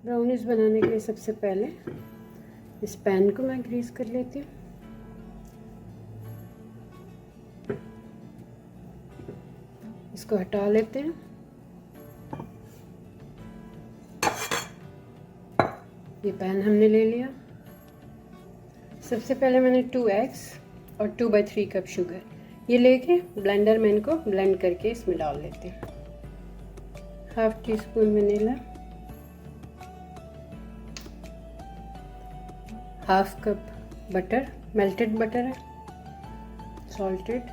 Brownies बनाने के लिए सबसे पहले इस पैन को मैं ग्रीस कर लेती हूँ। इसको हटा लेते हैं। ये पैन हमने ले लिया। सबसे पहले मैंने 2 एग्स और 2/3 कप शुगर ये लेके ब्लेंडर में इनको ब्लेंड करके इसमें डाल लेते हैं। 1/2 teaspoon vanilla, 1/2 cup butter, melted butter है, सॉल्टेड,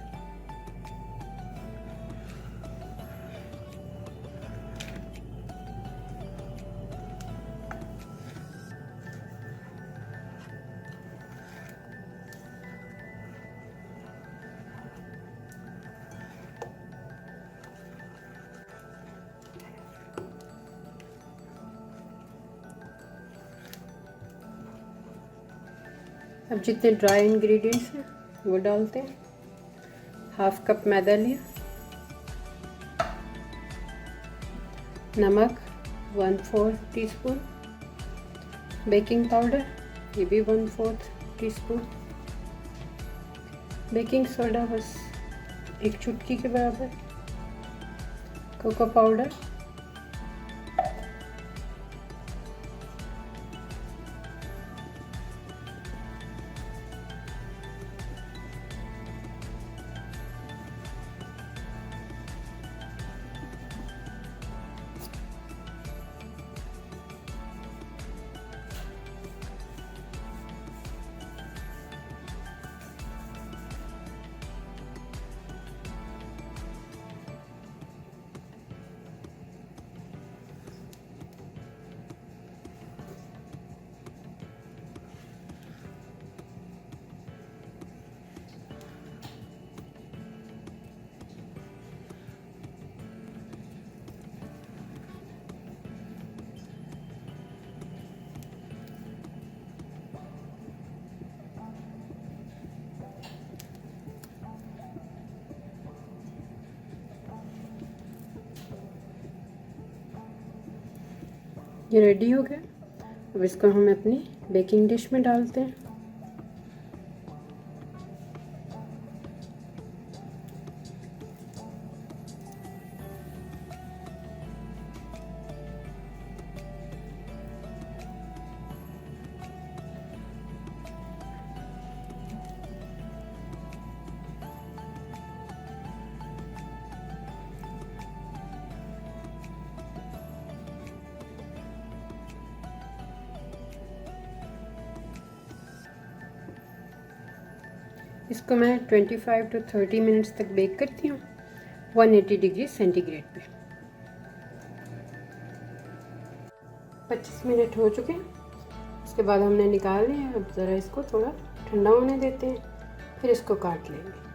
अब जितने ड्राई इंग्रेडिएंट्स हैं वो डालते हैं। 1/2 कप मैदा लिया, नमक 1/4 टीस्पून, बेकिंग पाउडर ये भी 1/4 टीस्पून, बेकिंग सोडा बस 1 चुटकी के बराबर, कोको पाउडर, ये रेडी हो गया। अब इसको हम अपनी बेकिंग डिश में डालते हैं। इसको मैं 25 to 30 मिनट्स तक बेक करती हूँ 180 डिग्री सेंटीग्रेड पे। 25 मिनट हो चुके हैं। इसके बाद हमने निकाल लिया। अब ज़रा इसको थोड़ा ठंडा होने देते हैं, फिर इसको काट लेंगे।